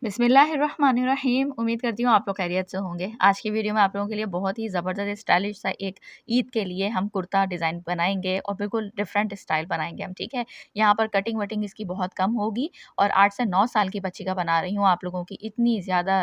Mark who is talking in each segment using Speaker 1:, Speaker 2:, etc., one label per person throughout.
Speaker 1: बिस्मिल्लाहिर्रहमानिर्रहीम। उम्मीद करती हूँ आप लोग खैरियत से होंगे। आज की वीडियो में आप लोगों के लिए बहुत ही ज़बरदस्त स्टाइलिश सा एक ईद के लिए हम कुर्ता डिज़ाइन बनाएंगे और बिल्कुल डिफरेंट स्टाइल बनाएंगे हम, ठीक है। यहाँ पर कटिंग वटिंग इसकी बहुत कम होगी और 8 से 9 साल की बच्ची का बना रही हूँ। आप लोगों की इतनी ज़्यादा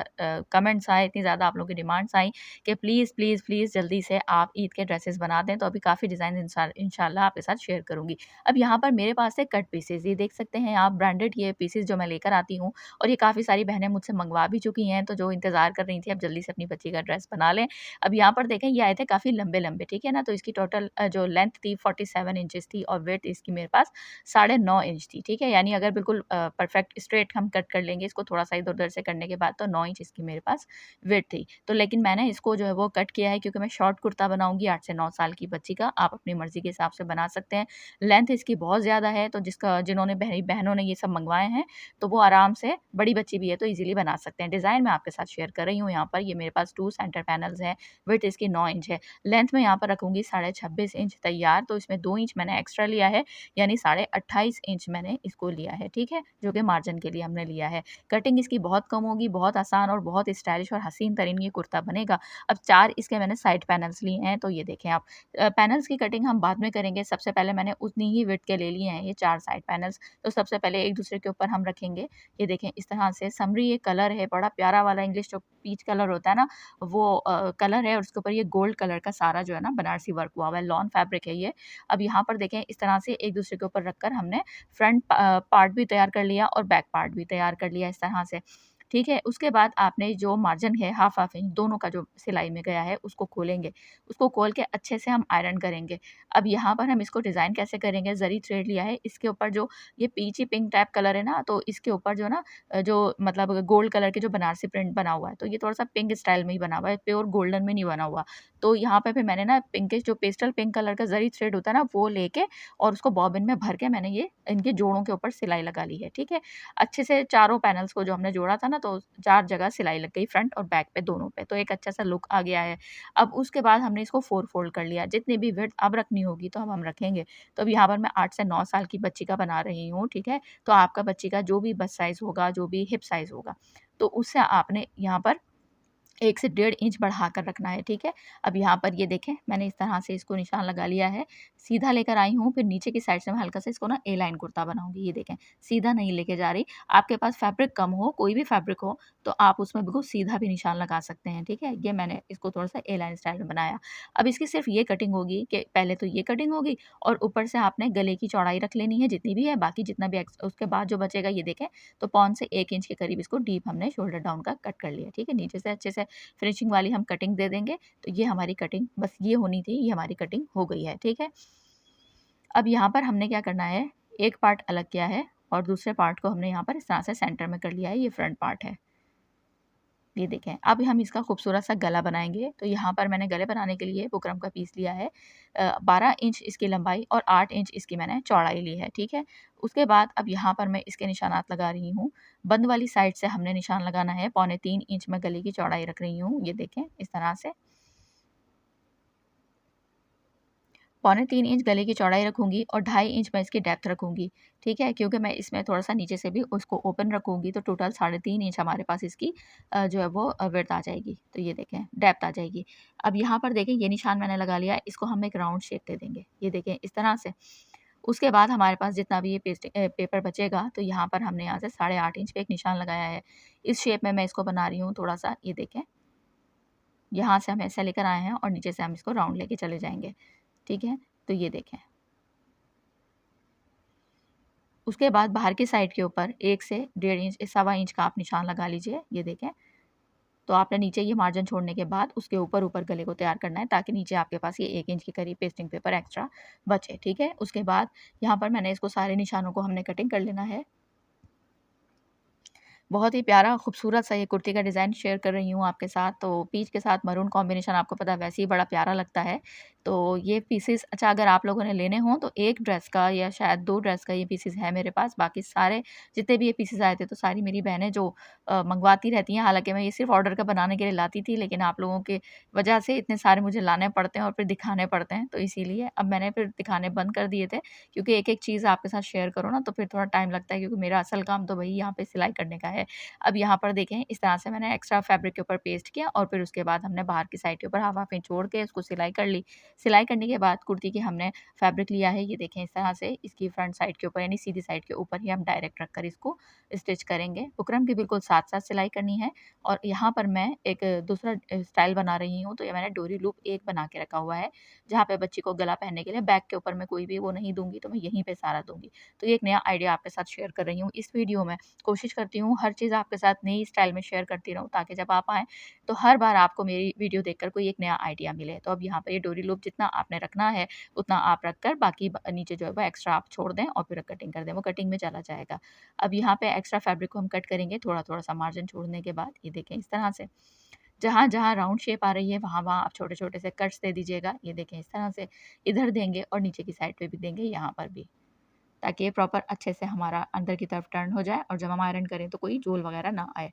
Speaker 1: कमेंट्स आए, इतनी ज़्यादा आप लोगों की डिमांड्स आई कि प्लीज़ प्लीज़ प्लीज़ जल्दी से आप ईद के ड्रेसेस बना दें। तो अभी काफ़ी डिज़ाइन इंशाल्लाह आपके साथ शेयर करूँगी। अब यहाँ पर मेरे पास है कट पीसेज, ये देख सकते हैं आप, ब्रांडेड ये पीसेज जो मैं लेकर आती हूँ और ये काफ़ी सारी बहनें मुझसे मंगवा भी चुकी हैं, तो जो इंतज़ार कर रही थी अब जल्दी से अपनी बच्ची का ड्रेस बना लें। अब यहाँ पर देखें ये आए थे काफ़ी लंबे-लंबे, ठीक है ना? तो इसकी टोटल जो लेंथ थी 47 इंचेस थी और विड्थ इसकी मेरे पास 9.5 इंच थी, ठीक है? यानी अगर बिल्कुल परफेक्ट स्ट्रेट हम कट कर लेंगे इसको थोड़ा-सा इधर-उधर से करने के बाद तो 9 इंच इसकी मेरे पास विड्थ थी। तो लेकिन मैंने इसको जो है वो कट किया है क्योंकि मैं शॉर्ट कुर्ता बनाऊँगी 8 से 9 साल की बच्ची का, आप अपनी मर्ज़ी के हिसाब से बना सकते हैं। लेंथ इसकी बहुत ज़्यादा है तो जिन्होंने बहनों ने ये सब मँगवाए हैं तो वो आराम से, बड़ी बच्ची भी है तो ईज़िली बना सकते हैं। डिज़ाइन मैं आपके साथ शेयर कर रही हूँ यहाँ पर, ये मेरे पास 2 सेंटर पैनल्स हैं, विड्थ इसकी 9 इंच है। लेंथ मैं यहाँ पर रखूँगी 26.5 इंच तैयार, तो इसमें 2 इंच मैंने एक्स्ट्रा लिया है, यानी 28.5 इंच मैंने इसको लिया है, ठीक है? जो कि मार्जिन के लिए हमने लिया है। कटिंग इसकी बहुत कम होगी, बहुत आसान और बहुत स्टाइलिश और हसीन तरीन ये कुर्ता बनेगा। अब 4 इसके मैंने साइड पैनल्स लिए हैं, तो ये देखें आप। पैनल्स की कटिंग हम बाद में करेंगे, सबसे पहले मैंने उतनी ही विड्थ के ले लिए हैं ये 4 साइड पैनल्स, तो सबसे पहले एक दूसरे के ऊपर हम रखेंगे। ये देखें इस तरह से समरी ये कलर है, बड़ा प्यारा वाला इंग्लिश जो पीच कलर होता है ना, वो कलर है और उसके ऊपर ये गोल्ड कलर का सारा जो है ना बनारसी वर्क हुआ हुआ है, लॉन फैब्रिक है ये। अब यहाँ पर देखें इस तरह से एक दूसरे के ऊपर रखकर हमने फ्रंट पार्ट भी तैयार कर लिया और बैक पार्ट भी तैयार कर लिया इस तरह से, ठीक है। उसके बाद आपने जो मार्जिन है हाफ इंच दोनों का जो सिलाई में गया है उसको खोलेंगे, उसको खोल के अच्छे से हम आयरन करेंगे। अब यहाँ पर हम इसको डिज़ाइन कैसे करेंगे, ज़री थ्रेड लिया है, इसके ऊपर जो ये पीची पिंक टाइप कलर है ना, तो इसके ऊपर जो ना जो मतलब गोल्ड कलर के जो बनारसी प्रिंट बना हुआ है, तो ये थोड़ा-सा पिंक स्टाइल में ही बना हुआ है, प्योर गोल्डन में नहीं बना हुआ। तो यहाँ पे फिर मैंने ना पिंकिश जो पेस्टल पिंक कलर का ज़री थ्रेड होता है ना, वो लेके और उसको बॉबिन में भर के मैंने ये इनके जोड़ों के ऊपर सिलाई लगा ली है, ठीक है। अच्छे से चारों पैनल्स को जो हमने जोड़ा था ना, तो 4 जगह सिलाई लग गई, फ्रंट और बैक पे दोनों पे, तो एक अच्छा-सा लुक आ गया है। अब उसके बाद हमने इसको 4 फोल्ड कर लिया, जितनी भी विड्थ अब रखनी होगी तो अब हम रखेंगे। तो अब यहाँ पर मैं 8 से 9 साल की बच्ची का बना रही हूँ, ठीक है। तो आपका बच्ची का जो भी बस्ट साइज़ होगा, जो भी हिप साइज़ होगा, तो उससे आपने यहाँ पर 1 से डेढ़ इंच बढ़ाकर रखना है, ठीक है। अब यहाँ पर ये देखें मैंने इस तरह से इसको निशान लगा लिया है, सीधा लेकर आई हूँ, फिर नीचे की साइड से मैं हल्का सा इसको ना ए लाइन कुर्ता बनाऊँगी, ये देखें, सीधा नहीं लेके जा रही। आपके पास फैब्रिक कम हो, कोई भी फैब्रिक हो, तो आप उसमें बिल्कुल सीधा भी निशान लगा सकते हैं, ठीक है। ये मैंने इसको थोड़ा-सा ए लाइन स्टाइल में बनाया। अब इसकी सिर्फ ये कटिंग होगी कि पहले तो ये कटिंग होगी और ऊपर से आपने गले की चौड़ाई रख लेनी है जितनी भी है, बाकी जितना भी उसके बाद जो बचेगा ये देखें, तो पौन से 1 इंच के करीब इसको डीप हमने शोल्डर डाउन का कट कर लिया, ठीक है। नीचे से अच्छे से फिनिशिंग वाली हम कटिंग दे देंगे, तो ये हमारी कटिंग बस ये होनी थी, ये हमारी कटिंग हो गई है, ठीक है। अब यहाँ पर हमने क्या करना है, एक पार्ट अलग किया है और दूसरे पार्ट को हमने यहाँ पर इस तरह से सेंटर में कर लिया है, ये फ्रंट पार्ट है। ये देखें, अब हम इसका खूबसूरत सा गला बनाएँगे, तो यहाँ पर मैंने गले बनाने के लिए बुकरम का पीस लिया है। 12 इंच इसकी लंबाई और 8 इंच इसकी मैंने चौड़ाई ली है, ठीक है। उसके बाद अब यहाँ पर मैं इसके निशानात लगा रही हूँ। बंद वाली साइड से हमने निशान लगाना है, पौने 3 इंच मैं गले की चौड़ाई रख रही हूँ, ये देखें इस तरह से। पौने 3 इंच गले की चौड़ाई रखूँगी और 2.5 इंच मैं इसकी डेप्थ रखूँगी, ठीक है? क्योंकि मैं इसमें थोड़ा-सा नीचे से भी उसको ओपन रखूँगी, तो टोटल 3.5 इंच हमारे पास इसकी जो है वो विड्थ आ जाएगी। तो ये देखें, डेप्थ आ जाएगी। अब यहाँ पर देखें ये निशान मैंने लगा लिया है, इसको हम एक राउंड शेप दे देंगे। ये देखें इस तरह से। उसके बाद हमारे पास जितना भी ये पेपर बचेगा, तो यहाँ पर हमने यहाँ से 8.5 इंच पे एक निशान लगाया है। इस शेप में मैं इसको बना रही हूँ थोड़ा-सा, ये देखें। यहाँ से हम ऐसा लेकर आए हैं और नीचे से हम इसको राउंड लेके चले जाएँगे, ठीक है? तो ये देखें। उसके बाद बाहर की साइड के ऊपर 1 से डेढ़ इंच, सवा इंच का आप निशान लगा लीजिए, ये देखें। तो आपने नीचे ये मार्जिन छोड़ने के बाद उसके ऊपर गले को तैयार करना है ताकि नीचे आपके पास ये 1 इंच के करीब पेस्टिंग पेपर एक्स्ट्रा बचे, ठीक है। उसके बाद यहाँ पर मैंने इसको सारे निशानों को हमने कटिंग कर लेना है। बहुत ही प्यारा खूबसूरत सा ये कुर्ती का डिज़ाइन शेयर कर रही हूँ आपके साथ। तो पीच के साथ मरून कॉम्बिनेशन आपको पता है वैसे ही बड़ा प्यारा लगता है। तो ये पीसेस अच्छा अगर आप लोगों ने लेने हों तो 1 ड्रेस का या शायद 2 ड्रेस का ये पीसेस है मेरे पास। बाकी सारे जितने भी ये पीसेस आए थे तो सारी मेरी बहनें जो मँगवाती रहती हैं। हालाँकि मैं ये सिर्फ़ ऑर्डर का बनाने के लिए लाती थी, लेकिन आप लोगों की वजह से इतने सारे मुझे लाने पड़ते हैं और फिर दिखाने पड़ते हैं। तो इसीलिए अब मैंने फिर दिखाने बंद कर दिए थे, क्योंकि एक-एक चीज़ आपके साथ शेयर करो ना तो फिर थोड़ा टाइम लगता है, क्योंकि मेरा असल काम तो वही यहाँ पे सिलाई करने का है। अब यहाँ पर देखें इस तरह से मैंने एक्स्ट्रा फैब्रिक के ऊपर पेस्ट किया और फिर उसके बाद हमने बाहर की साइड के ऊपर हाफ हाफ इंच छोड़ के उसको सिलाई कर ली। सिलाई करने के बाद कुर्ती की हमने फैब्रिक लिया है, ये देखें इस तरह से इसकी फ्रंट साइड के ऊपर यानी सीधी साइड के ऊपर ही हम डायरेक्ट रखकर इसको स्टिच करेंगे। बुकरम की बिल्कुल साथ-साथ सिलाई करनी है और यहाँ पर मैं एक दूसरा स्टाइल बना रही हूँ, तो ये मैंने डोरी लूप 1 बना के रखा हुआ है, जहाँ पे बच्ची को गला पहनने के लिए बैक के ऊपर मैं कोई भी वो नहीं दूँगी, तो मैं यहीं पे सारा दूँगी। तो ये एक नया आइडिया आपके साथ शेयर कर रही हूँ इस वीडियो में। कोशिश करती हूँ हर चीज़ आपके साथ नई स्टाइल में शेयर करती रहूँ, ताकि जब आप आएँ तो हर बार आपको मेरी वीडियो देखकर कोई एक नया आइडिया मिले। तो अब यहाँ पे ये डोरी लूप जितना आपने रखना है उतना आप रखकर बाकी नीचे जो है वो एक्स्ट्रा आप छोड़ दें और फिर कटिंग कर दें, वो कटिंग में चला जाएगा। अब यहाँ पे एक्स्ट्रा फैब्रिक को हम कट करेंगे थोड़ा-थोड़ा सा मार्जिन छोड़ने के बाद, ये देखें इस तरह से। जहाँ-जहाँ राउंड शेप आ रही है वहाँ-वहाँ आप छोटे-छोटे से कट्स दे दीजिएगा। ये देखें इस तरह से इधर देंगे और नीचे की साइड पे भी देंगे, यहाँ पर भी। ताकि ये प्रॉपर अच्छे से हमारा अंदर की तरफ टर्न हो जाए और जब हम आयरन करें तो कोई झोल वगैरह ना आए।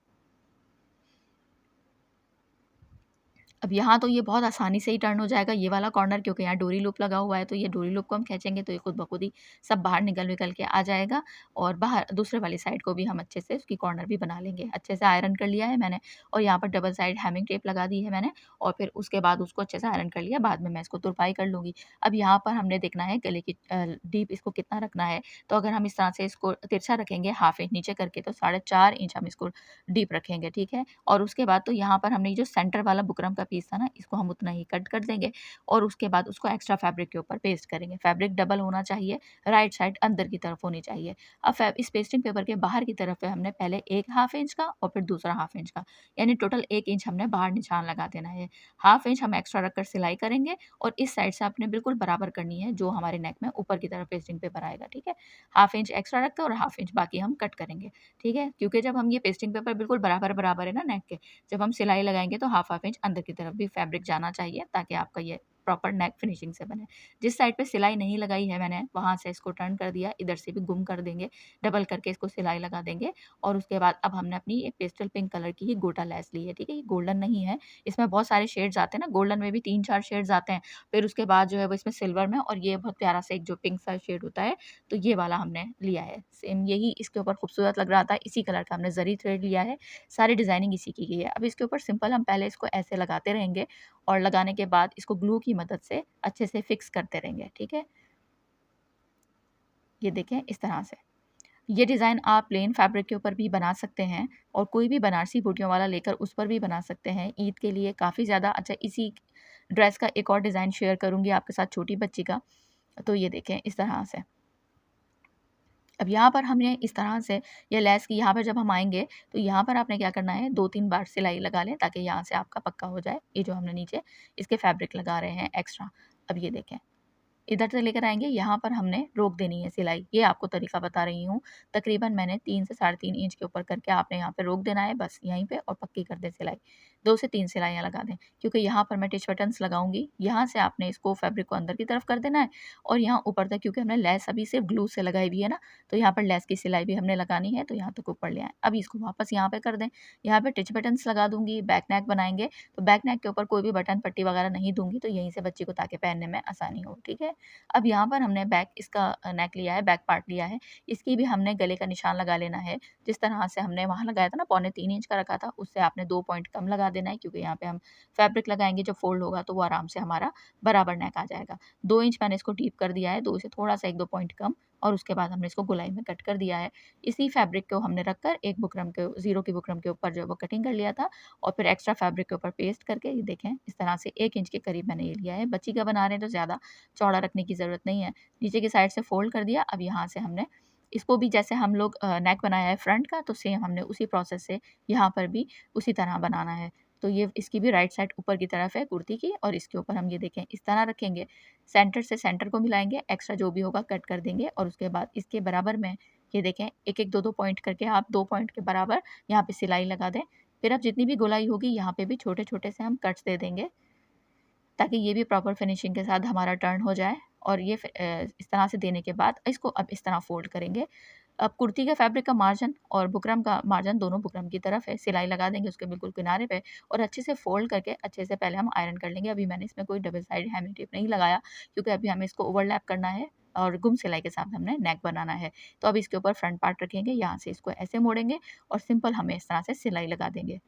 Speaker 1: अब यहाँ तो ये बहुत आसानी से ही टर्न हो जाएगा ये वाला कॉर्नर, क्योंकि यहाँ डोरी लूप लगा हुआ है, तो ये डोरी लूप को हम खींचेंगे तो ये खुद ब खुद ही सब बाहर निकल-विकल के आ जाएगा और बाहर दूसरे वाली साइड को भी हम अच्छे से उसकी कॉर्नर भी बना लेंगे। अच्छे से आयरन कर लिया है मैंने और यहाँ पर डबल साइड हेमिंग टेप लगा दी है मैंने और फिर उसके बाद उसको अच्छे से आयरन कर लिया, बाद में मैं इसको तुरपाई कर लूँगी। अब यहाँ पर हमने देखना है गले की डीप इसको कितना रखना है, तो अगर हम इस तरह से इसको तिरछा रखेंगे हाफ इंच नीचे करके तो 4.5 इंच हम इसको डीप रखेंगे, ठीक है? और उसके बाद तो यहाँ पर हमने ये जो सेंटर वाला बुकरम का पीस था ना, इसको हम उतना ही कट कर देंगे और उसके बाद उसको एक्स्ट्रा फैब्रिक के ऊपर पेस्ट करेंगे। फैब्रिक डबल होना चाहिए, राइट साइड अंदर की तरफ होनी चाहिए। अब इस पेस्टिंग पेपर के बाहर की तरफ पे हमने पहले एक हाफ इंच का और फिर दूसरा हाफ इंच का, यानी टोटल 1 इंच हमने बाहर निशान लगा देना है। हाफ इंच हम एक्स्ट्रा रखकर सिलाई करेंगे और इस साइड से आपने बिल्कुल बराबर करनी है, जो हमारे नेक में ऊपर की तरफ पेस्टिंग पेपर आएगा, ठीक है? हाफ इंच एक्स्ट्रा रखकर और हाफ इंच बाकी हम कट करेंगे, ठीक है? क्योंकि जब हम ये पेस्टिंग पेपर बिल्कुल बराबर-बराबर है ना नेक के, जब हम सिलाई लगाएँगे तो हाफ हाफ इंच अंदर की तरफ भी फैब्रिक जाना चाहिए, ताकि आपका ये प्रॉपर नेक फिनिशिंग से बने। जिस साइड पे सिलाई नहीं लगाई है मैंने, वहाँ से इसको टर्न कर दिया, इधर से भी गुम कर देंगे, डबल करके इसको सिलाई लगा देंगे और उसके बाद अब हमने अपनी एक पेस्टल पिंक कलर की ही गोटा लेस ली है, ठीक है? ये गोल्डन नहीं है, इसमें बहुत सारे शेड्स आते हैं ना, गोल्डन में भी 3-4 शेड्स आते हैं, फिर उसके बाद जो है वो इसमें सिल्वर में और ये बहुत प्यारा सा एक जो पिंक सा शेड होता है, तो ये वाला हमने लिया है। सेम यही इसके ऊपर खूबसूरत लग रहा था, इसी कलर का हमने ज़री थ्रेड लिया है, सारी डिज़ाइनिंग इसी की गई है। अब इसके ऊपर सिंपल हम पहले इसको ऐसे लगाते रहेंगे और लगाने के बाद इसको ग्लू की मदद से अच्छे से फिक्स करते रहेंगे, ठीक है? ये देखें इस तरह से। ये डिज़ाइन आप प्लेन फैब्रिक के ऊपर भी बना सकते हैं और कोई भी बनारसी बूटियों वाला लेकर उस पर भी बना सकते हैं। ईद के लिए काफ़ी ज़्यादा अच्छा इसी ड्रेस का एक और डिज़ाइन शेयर करूँगी आपके साथ छोटी बच्ची का। तो ये देखें इस तरह से। अब यहाँ पर हमने इस तरह से ये लेस की यहाँ पर जब हम आएँगे, तो यहाँ पर आपने क्या करना है 2-3 बार सिलाई लगा लें, ताकि यहाँ से आपका पक्का हो जाए। ये जो हमने नीचे इसके फैब्रिक लगा रहे हैं एक्स्ट्रा। अब ये देखें। इधर से लेकर आएँगे, यहाँ पर हमने रोक देनी है सिलाई। ये आपको तरीका बता रही हूँ। तकरीबन मैंने 3 से साढ़े 3 इंच के ऊपर करके आपने यहाँ पे रोक देना है बस यहीं पे और पक्की कर दें सिलाई। 2 से 3 सिलाइयाँ लगा दें, क्योंकि यहाँ पर मैं टिच बटन्स लगाऊँगी। यहाँ से आपने इसको फैब्रिक को अंदर की तरफ कर देना है और यहाँ ऊपर तक, क्योंकि हमने लेस अभी सिर्फ ग्लू से लगाई हुई है ना, तो यहाँ पर लेस की सिलाई भी हमने लगानी है, तो यहाँ तक ऊपर ले आएँ। अब इसको वापस यहाँ पे कर दें। यहाँ पे टिच बटन्स लगा दूँगी, बैक नेक बनाएँगे, तो बैक नेक के ऊपर कोई भी बटन पट्टी वगैरह नहीं दूँगी, तो यहीं से बच्ची को ताकि पहनने में आसानी हो, ठीक है? अब यहाँ पर हमने बैक इसका नेक लिया है, बैक पार्ट लिया है, इसकी भी हमने गले का निशान लगा लेना है। जिस तरह से हमने वहाँ लगाया था ना, पौने 3 इंच का रखा था, उससे आपने 2 पॉइंट कम लगा देना है, क्योंकि यहाँ पे हम फैब्रिक लगाएँगे, जब फ़ोल्ड होगा तो वो आराम से हमारा बराबर नेक आ जाएगा। 2 इंच मैंने इसको डीप कर दिया है, 2 से थोड़ा-सा 1-2 पॉइंट कम और उसके बाद हमने इसको गोलाई में कट कर दिया है। इसी फैब्रिक को हमने रखकर एक बुकरम के ज़ीरो की बुकरम के ऊपर जो है वो कटिंग कर लिया था और फिर एक्स्ट्रा फैब्रिक के ऊपर पेस्ट करके ये देखें इस तरह से 1 इंच के करीब मैंने ये लिया है। बच्ची का बना रहे हैं तो ज़्यादा चौड़ा रखने की ज़रूरत नहीं है। नीचे की साइड से फ़ोल्ड कर दिया। अब यहाँ से हमने इसको भी जैसे हम लोग नेक बनाया है फ्रंट का, तो सेम हमने उसी प्रोसेस से यहाँ पर भी उसी तरह बनाना है। तो ये इसकी भी राइट साइड ऊपर की तरफ है कुर्ती की और इसके ऊपर हम ये देखें इस तरह रखेंगे। सेंटर से सेंटर को मिलाएँगे, एक्स्ट्रा जो भी होगा कट कर देंगे और उसके बाद इसके बराबर में ये देखें 1-1 2-2 पॉइंट करके आप 2 पॉइंट के बराबर यहाँ पे सिलाई लगा दें। फिर अब जितनी भी गोलाई होगी यहाँ पे भी छोटे-छोटे से हम कट्स दे देंगे। ताकि ये भी प्रॉपर फिनिशिंग के साथ हमारा टर्न हो जाए। और ये इस तरह से देने के बाद इसको अब इस तरह फ़ोल्ड करेंगे। अब कुर्ती के फैब्रिक का मार्जिन और बुकरम का मार्जिन दोनों बुकरम की तरफ है, सिलाई लगा देंगे उसके बिल्कुल किनारे पे और अच्छे से फ़ोल्ड करके अच्छे से पहले हम आयरन कर लेंगे। अभी मैंने इसमें कोई डबल साइड हेमी टेप नहीं लगाया, क्योंकि अभी हमें इसको ओवरलैप करना है और गुम सिलाई के साथ हमने नेक बनाना है। तो अब इसके ऊपर फ्रंट पार्ट रखेंगे, यहाँ से इसको ऐसे मोड़ेंगे और सिंपल हमें इस तरह से सिलाई लगा देंगे।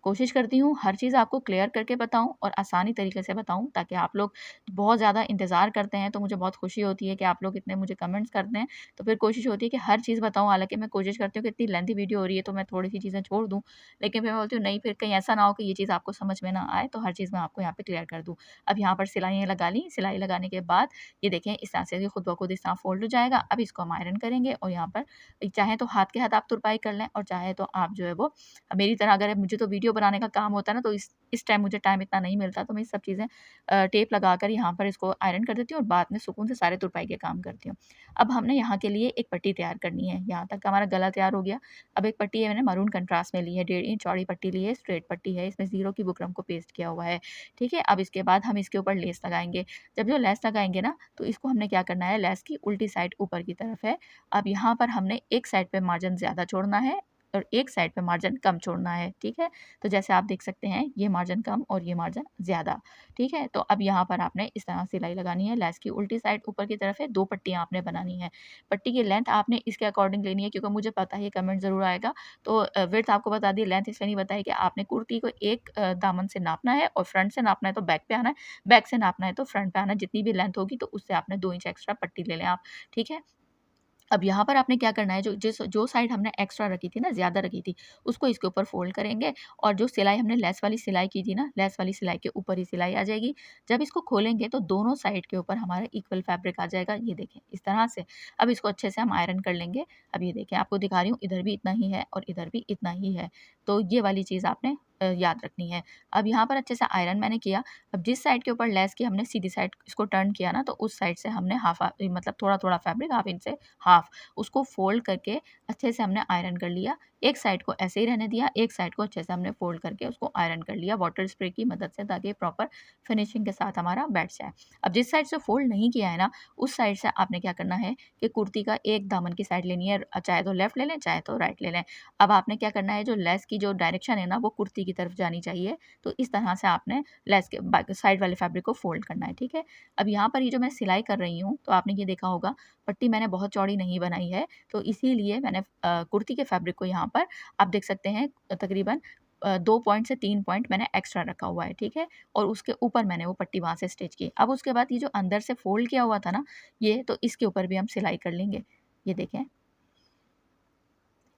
Speaker 1: कोशिश करती हूँ हर चीज़ आपको क्लियर करके बताऊँ और आसानी तरीके से बताऊँ, ताकि आप लोग बहुत ज़्यादा इंतज़ार करते हैं, तो मुझे बहुत खुशी होती है कि आप लोग इतने मुझे कमेंट्स करते हैं। तो फिर कोशिश होती है कि हर चीज़ बताऊँ, हालाँकि मैं कोशिश करती हूँ कि इतनी लेंथी वीडियो हो रही है तो मैं थोड़ी-सी चीज़ें छोड़ दूँ। लेकिन फिर मैं बोलती हूँ नहीं, फिर कहीं ऐसा ना हो कि ये चीज़ आपको समझ में ना आए, तो हर चीज़ मैं आपको यहाँ पे क्लियर कर दूँ। अब यहाँ पर सिलाइयाँ लगा ली, सिलाई लगाने के बाद ये देखें इस तरह से ये खुद ब खुद इस तरह फ़ोल्ड हो जाएगा। अब इसको हम आयरन करेंगे और यहाँ पर चाहें तो हाथ के हाथ आप तुरपाई कर लें और चाहे तो आप जो है वो मेरी तरह, अगर मुझे तो वीडियो बनाने का काम होता है ना, तो इस टाइम मुझे टाइम इतना नहीं मिलता, तो मैं ये सब चीज़ें टेप लगाकर यहाँ पर इसको आयरन कर देती हूँ और बाद में सुकून से सारे तुरपाई के काम करती हूँ। अब हमने यहाँ के लिए एक पट्टी तैयार करनी है, यहाँ तक हमारा गला तैयार हो गया। अब एक पट्टी है, मैंने मरून कंट्रास्ट में ली है, 1.5 इंच चौड़ी पट्टी ली है, स्ट्रेट पट्टी है, इसमें ज़ीरो की बुकरम को पेस्ट किया हुआ है, ठीक है। अब इसके बाद हम इसके ऊपर लेस लगाएँगे। जब जो लेस लगाएँगे ना, तो इसको हमने क्या करना है, लेस की उल्टी साइड ऊपर की तरफ है। अब यहाँ पर हमने एक साइड पे मार्जिन ज़्यादा छोड़ना है और एक साइड पे मार्जिन कम छोड़ना है, ठीक है। तो जैसे आप देख सकते हैं, ये मार्जिन कम और ये मार्जिन ज़्यादा, ठीक है। तो अब यहाँ पर आपने इस तरह सिलाई लगानी है, लेस की उल्टी साइड ऊपर की तरफ है, 2 पट्टियाँ आपने बनानी है। पट्टी की लेंथ आपने इसके अकॉर्डिंग लेनी है, क्योंकि मुझे पता है ये कमेंट ज़रूर आएगा। तो विड्थ आपको बता दी, लेंथ इसलिए नहीं बताई कि आपने कुर्ती को एक दामन से नापना है और फ्रंट से नापना है तो बैक पे आना है, बैक से नापना है तो फ्रंट पे आना है। जितनी भी लेंथ होगी तो उससे आपने 2 इंच एक्स्ट्रा पट्टी ले लें आप, ठीक है। अब यहाँ पर आपने क्या करना है, जो साइड हमने एक्स्ट्रा रखी थी ना, ज़्यादा रखी थी, उसको इसके ऊपर फ़ोल्ड करेंगे और जो सिलाई हमने लेस वाली सिलाई की थी ना, लेस वाली सिलाई के ऊपर ही सिलाई आ जाएगी। जब इसको खोलेंगे तो दोनों साइड के ऊपर हमारा इक्वल फैब्रिक आ जाएगा, ये देखें इस तरह से। अब इसको अच्छे से हम आयरन कर लेंगे। अब ये देखें, आपको दिखा रही हूँ, इधर भी इतना ही है और इधर भी इतना ही है। तो ये वाली चीज़ आपने याद रखनी है। अब यहाँ पर अच्छे से आयरन मैंने किया। अब जिस साइड के ऊपर लेस की हमने सीधी साइड इसको टर्न किया ना, तो उस साइड से हमने मतलब थोड़ा-थोड़ा फैब्रिक, हाफ इंच से हाफ, उसको फ़ोल्ड करके अच्छे से हमने आयरन कर लिया। एक साइड को ऐसे ही रहने दिया, एक साइड को अच्छे से हमने फ़ोल्ड करके उसको आयरन कर लिया वाटर स्प्रे की मदद से, ताकि प्रॉपर फिनिशिंग के साथ हमारा बैठ जाए। अब जिस साइड से फ़ोल्ड नहीं किया है ना, उस साइड से आपने क्या करना है कि कुर्ती का एक दामन की साइड लेनी है, चाहे तो लेफ्ट ले लें, चाहे तो राइट ले लें। अब आपने क्या करना है, जो लेस की जो डायरेक्शन है ना, वो कुर्ती की तरफ जानी चाहिए। तो इस तरह से आपने लेस के साइड वाले फैब्रिक को फ़ोल्ड करना है, ठीक है। अब यहाँ पर ये जो मैं सिलाई कर रही हूँ, तो आपने ये देखा होगा, पट्टी मैंने बहुत चौड़ी नहीं बनाई है, तो इसीलिए मैंने कुर्ती के फैब्रिक को यहाँ पर आप देख सकते हैं तकरीबन 2 पॉइंट से 3 पॉइंट मैंने एक्स्ट्रा रखा हुआ है, ठीक है? और उसके ऊपर मैंने वो पट्टी वहाँ से स्टिच की। अब उसके बाद ये जो अंदर से फ़ोल्ड किया हुआ था ना, ये तो इसके ऊपर भी हम सिलाई कर लेंगे। ये देखें,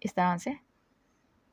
Speaker 1: इस तरह से।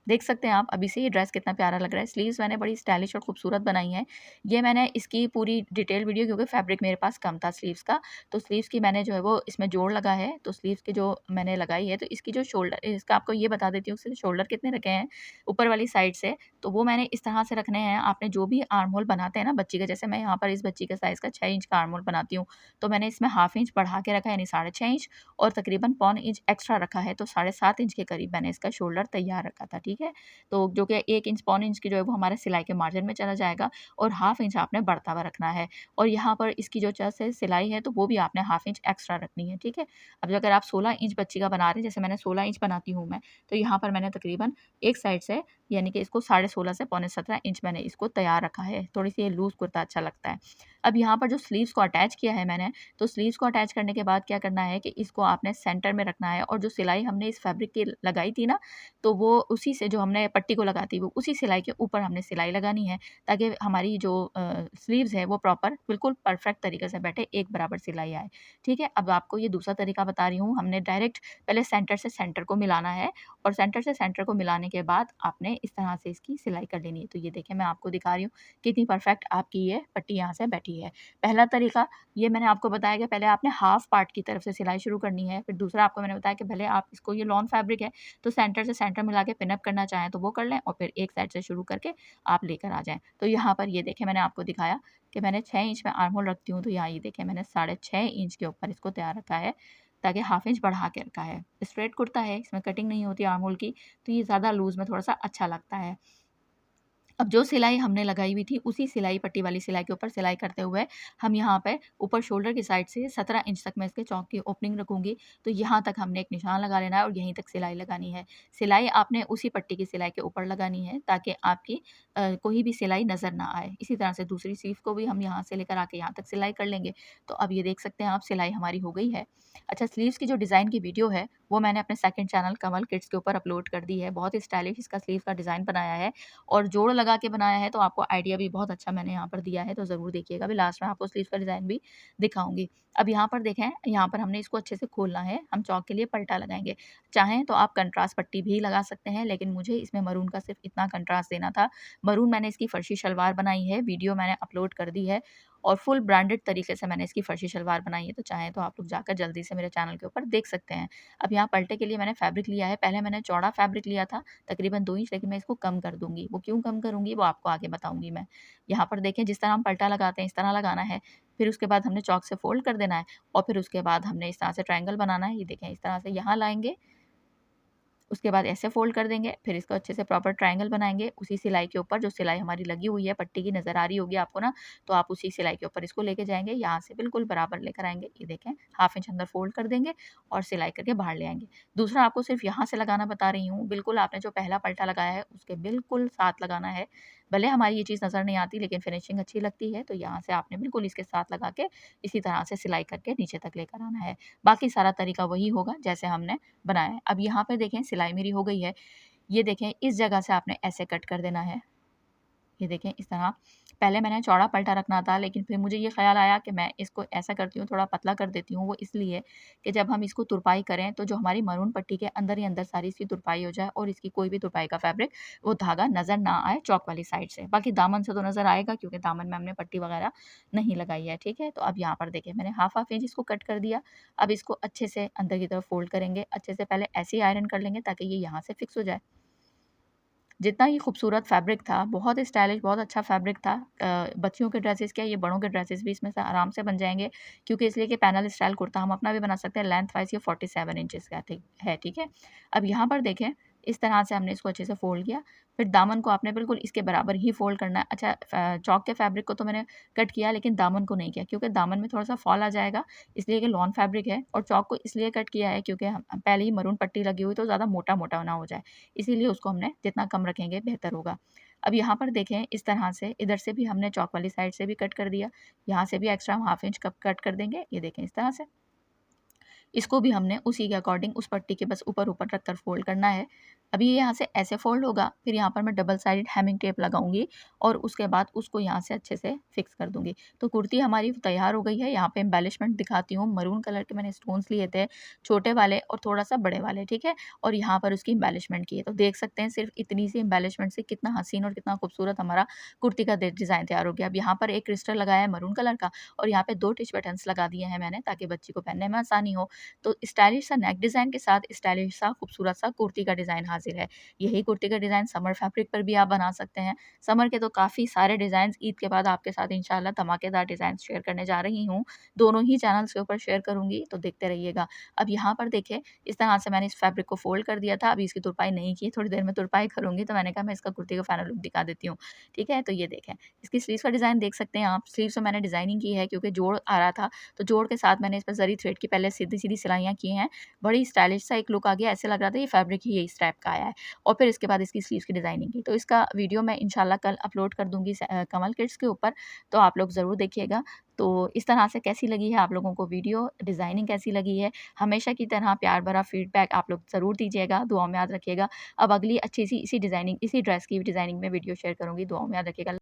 Speaker 1: देख सकते हैं आप अभी से ये ड्रेस कितना प्यारा लग रहा है। स्लीव्स मैंने बड़ी स्टाइलिश और खूबसूरत बनाई हैं। ये मैंने इसकी पूरी डिटेल वीडियो, क्योंकि फैब्रिक मेरे पास कम था स्लीव्स का, तो स्लीव्स की मैंने जो है वो इसमें जोड़ लगा है। तो स्लीव्स की जो मैंने लगाई है, तो इसकी जो शोल्डर, इसका आपको ये बता देती हूँ, इसके शोल्डर कितने रखे हैं ऊपर वाली साइड से, तो वो मैंने इस तरह से रखने हैं। आपने जो भी आर्म होल बनाते हैं ना बच्ची का, जैसे मैं यहाँ पर इस बच्ची के साइज़ का 6 इंच का आर्म होल बनाती हूँ, तो मैंने इसमें हाफ इंच बढ़ा के रखा है, यानी 6.5 इंच, और तकरीबन पौन इंच एक्स्ट्रा रखा है, तो 7.5 इंच के करीब मैंने इसका शोल्डर तैयार रखा था, ठीक है। तो जो कि 1 इंच, पौने इंच की जो है वो हमारे सिलाई के मार्जिन में चला जाएगा और हाफ इंच आपने बढ़ता हुआ रखना है। और यहाँ पर इसकी जो चस है, सिलाई है, तो वो भी आपने हाफ इंच एक्स्ट्रा रखनी है, ठीक है। अब अगर आप 16 इंच बच्ची का बना रहे हैं, जैसे मैंने 16 इंच बनाती हूँ मैं, तो यहाँ पर मैंने तकरीबन एक साइड से, यानी कि इसको 16.5 से पौने 17 इंच मैंने इसको तैयार रखा है। थोड़ी-सी ये लूज़ कुर्ता अच्छा लगता है। अब यहाँ पर जो स्लीव्स को अटैच किया है मैंने, तो स्लीव्स को अटैच करने के बाद क्या करना है कि इसको आपने सेंटर में रखना है, और जो सिलाई हमने इस फैब्रिक की लगाई थी ना, तो वो उसी से, जो हमने पट्टी को लगाती वो उसी सिलाई के ऊपर हमने सिलाई लगानी है, ताकि हमारी जो स्लीव्स है वो प्रॉपर बिल्कुल परफेक्ट तरीके से बैठे, एक बराबर सिलाई आए, ठीक है। अब आपको ये दूसरा तरीका बता रही हूँ, हमने डायरेक्ट पहले सेंटर से सेंटर को मिलाना है और सेंटर से सेंटर को मिलाने के बाद आपने इस तरह से इसकी सिलाई कर लेनी है। तो ये देखिए, मैं आपको दिखा रही हूँ कितनी परफेक्ट आपकी ये पट्टी यहाँ से बैठी है। पहला तरीका ये मैंने आपको बताया कि पहले आपने हाफ पार्ट की तरफ से सिलाई शुरू करनी है, फिर दूसरा आपको मैंने बताया कि भले आप इसको, ये लॉन फैब्रिक है, तो सेंटर से सेंटर मिला के पिन अप करना चाहें तो वो कर लें, और फिर एक साइड से शुरू करके आप लेकर आ जाएँ। तो यहाँ पर ये देखें, मैंने आपको दिखाया कि मैंने 6 इंच में आर्म होल रखती हूँ, तो यहाँ ये देखें मैंने 6.5 इंच के ऊपर इसको तैयार रखा है, ताकि हाफ इंच बढ़ा के रखा है। स्ट्रेट कुर्ता है, इसमें कटिंग नहीं होती आर्म होल की, तो ये ज़्यादा लूज़ में थोड़ा-सा अच्छा लगता है। अब जो सिलाई हमने लगाई हुई थी उसी सिलाई पट्टी वाली सिलाई के ऊपर सिलाई करते हुए हम यहाँ पे ऊपर शोल्डर की साइड से 17 इंच तक मैं इसके चौक की ओपनिंग रखूँगी। तो यहाँ तक हमने एक निशान लगा लेना है और यहीं तक सिलाई लगानी है। सिलाई आपने उसी पट्टी की सिलाई के ऊपर लगानी है ताकि आपकी कोई भी सिलाई नज़र ना आए। इसी तरह से दूसरी स्लीव को भी हम यहाँ से लेकर आके यहाँ तक सिलाई कर लेंगे। तो अब ये देख सकते हैं आप सिलाई हमारी हो गई है। अच्छा, स्लीव्स की जो डिज़ाइन की वीडियो है वो मैंने अपने सेकंड चैनल कमल किड्स के ऊपर अपलोड कर दी है। बहुत ही स्टाइलिश इसका स्लीव का डिज़ाइन बनाया है और जोड़ लगा के बनाया है, तो आपको आइडिया भी बहुत अच्छा मैंने यहाँ पर दिया है, तो ज़रूर देखिएगा। अभी लास्ट में आपको स्लीव का डिज़ाइन भी दिखाऊँगी। अब यहाँ पर देखें, यहाँ पर हमने इसको अच्छे से खोलना है, हम चौक के लिए पलटा लगाएँगे। चाहें तो आप कंट्रास्ट पट्टी भी लगा सकते हैं, लेकिन मुझे इसमें मरून का सिर्फ़ इतना कंट्रास्ट देना था। मरून मैंने इसकी फर्शी शलवार बनाई है, वीडियो मैंने अपलोड कर दी है और फुल ब्रांडेड तरीके से मैंने इसकी फर्शी शलवार बनाई है, तो चाहें तो आप लोग जाकर जल्दी से मेरे चैनल के ऊपर देख सकते हैं। अब यहाँ पलटे के लिए मैंने फैब्रिक लिया है, पहले मैंने चौड़ा फैब्रिक लिया था तकरीबन 2 इंच, लेकिन मैं इसको कम कर दूँगी। वो क्यों कम करूँगी वो आपको आगे बताऊँगी मैं। यहाँ पर देखें, जिस तरह हम पलटा लगाते हैं इस तरह लगाना है, फिर उसके बाद हमने चॉक से फ़ोल्ड कर देना है और फिर उसके बाद हमने इस तरह से ट्रायंगल बनाना है। ये देखें, इस तरह से यहाँ लाएँगे, उसके बाद ऐसे फ़ोल्ड कर देंगे, फिर इसको अच्छे से प्रॉपर ट्रायंगल बनाएँगे उसी सिलाई के ऊपर, जो सिलाई हमारी लगी हुई है पट्टी की नज़र आ रही होगी आपको ना, तो आप उसी सिलाई के ऊपर इसको लेके जाएँगे, यहाँ से बिल्कुल बराबर लेकर आएँगे। ये देखें, हाफ इंच अंदर फ़ोल्ड कर देंगे और सिलाई करके बाहर ले आएँगे। दूसरा आपको सिर्फ़ यहाँ से लगाना बता रही हूँ, बिल्कुल आपने जो पहला पलटा लगाया है उसके बिल्कुल साथ लगाना है। भले हमारी ये चीज़ नज़र नहीं आती लेकिन फिनिशिंग अच्छी लगती है, तो यहाँ से आपने बिल्कुल इसके साथ लगा के इसी तरह से सिलाई करके नीचे तक लेकर आना है। बाकी सारा तरीका वही होगा जैसे हमने बनाया है। अब यहाँ पे देखें, सिलाई मेरी हो गई है। ये देखें, इस जगह से आपने ऐसे कट कर देना है। ये देखें, इस तरह। पहले मैंने चौड़ा पलटा रखना था, लेकिन फिर मुझे ये ख़्याल आया कि मैं इसको ऐसा करती हूँ, थोड़ा पतला कर देती हूँ। वो इसलिए कि जब हम इसको तुरपाई करें तो जो हमारी मरून पट्टी के अंदर ही अंदर सारी इसकी तुरपाई हो जाए और इसकी कोई भी तुरपाई का फैब्रिक, वो धागा नज़र ना आए चौक वाली साइड से। बाकी दामन से तो नज़र आएगा क्योंकि दामन में हमने पट्टी वग़ैरह नहीं लगाई है, ठीक है? तो अब यहाँ पर देखिए, मैंने हाफ़ इंच इसको कट कर दिया। अब इसको अच्छे से अंदर की तरफ फ़ोल्ड करेंगे। अच्छे से पहले ऐसे ही आयरन कर लेंगे ताकि ये यहाँ से फ़िक्स हो जाए। जितना ही खूबसूरत फैब्रिक था, बहुत स्टाइलिश, बहुत अच्छा फैब्रिक था। बच्चियों के ड्रेसेस क्या, ये बड़ों के ड्रेसेस भी इसमें से आराम से बन जाएँगे, क्योंकि इसलिए कि पैनल स्टाइल कुर्ता हम अपना भी बना सकते हैं। लेंथ वाइज़ ये 47 इंचेस का ठीक है? अब यहाँ पर देखें, इस तरह से हमने इसको अच्छे से फ़ोल्ड किया, फिर दामन को आपने बिल्कुल इसके बराबर ही फ़ोल्ड करना है। अच्छा, चौक के फैब्रिक को तो मैंने कट किया लेकिन दामन को नहीं किया, क्योंकि दामन में थोड़ा-सा फ़ॉल आ जाएगा, इसलिए कि लॉन फैब्रिक है, और चौक को इसलिए कट किया है क्योंकि हम पहले ही मरून पट्टी लगी हुई तो ज़्यादा मोटा-मोटा ना हो जाए। इसीलिए उसको हमने जितना कम रखेंगे बेहतर होगा। अब यहाँ पर देखें, इस तरह से इधर से भी हमने चौक वाली साइड से भी कट कर दिया, यहाँ से भी एक्स्ट्रा हम हाफ इंच कप कट कर देंगे। ये देखें, इस तरह से। इसको भी हमने उसी के अकॉर्डिंग उस पट्टी के बस ऊपर-ऊपर रखकर फ़ोल्ड करना है। अभी ये यहाँ से ऐसे फ़ोल्ड होगा, फिर यहाँ पर मैं डबल साइडेड हेमिंग टेप लगाऊँगी और उसके बाद उसको यहाँ से अच्छे से फ़िक्स कर दूँगी। तो कुर्ती हमारी तैयार हो गई है। यहाँ पे एम्बेलिशमेंट दिखाती हूँ, मरून कलर के मैंने स्टोन्स लिए थे, छोटे वाले और थोड़ा-सा बड़े वाले, ठीक है? और यहाँ पर उसकी एम्बेलिशमेंट की है। तो देख सकते हैं सिर्फ़ इतनी सी एम्बेलिशमेंट से कितना हसीन और कितना खूबसूरत हमारा कुर्ती का डिज़ाइन तैयार हो गया। अब यहाँ पर एक क्रिस्टल लगाया है मरून कलर का और यहाँ पे 2 टिच बटन्स लगा दिए हैं मैंने, ताकि बच्ची को पहनने में आसानी हो। तो स्टाइलिश सा नेक डिज़ाइन के साथ स्टाइलिश सा खूबसूरत सा कुर्ती का डिज़ाइन हाज़िर है। यही कुर्ती का डिज़ाइन समर फैब्रिक पर भी आप बना सकते हैं। समर के तो काफ़ी सारे डिज़ाइन्स ईद के बाद आपके साथ इंशाल्लाह धमाकेदार डिज़ाइन्स शेयर करने जा रही हूँ। दोनों ही चैनल्स के ऊपर शेयर करूँगी, तो देखते रहिएगा। अब यहाँ पर देखिए, इस तरह से मैंने इस फैब्रिक को फ़ोल्ड कर दिया था। अभी इसकी तुरपाई नहीं की, थोड़ी देर में तुरपाई करूँगी, तो मैंने कहा मैं इसका कुर्ती का फाइनल लुक दिखा देती हूँ। ठीक है? तो ये देखें, इसकी स्लीव्स का डिज़ाइन देख सकते हैं आप। स्लीव्स में मैंने डिज़ाइनिंग की है क्योंकि जोड़ आ रहा था, तो जोड़ के साथ मैंने इसमें ज़री थ्रेड की पहले सीधी-सीधी सिलाइयाँ की हैं। बड़ी स्टाइलिश सा एक लुक आ गया, ऐसे लग रहा था ये फैब्रिक ही इस टाइप का आया है। और फिर इसके बाद इसकी स्लीव्स की डिज़ाइनिंग की। तो इसका वीडियो मैं इंशाल्लाह कल अपलोड कर दूँगी कमल किड्स के ऊपर, तो आप लोग ज़रूर देखिएगा। तो इस तरह से कैसी लगी है आप लोगों को वीडियो, डिज़ाइनिंग कैसी लगी है? हमेशा की तरह प्यार भरा फीडबैक आप लोग ज़रूर दीजिएगा, दुआओं में याद रखिएगा। अब अगली अच्छी-सी इसी ड्रेस की डिज़ाइनिंग में वीडियो शेयर करूँगी, दुआओं में याद रखिएगा।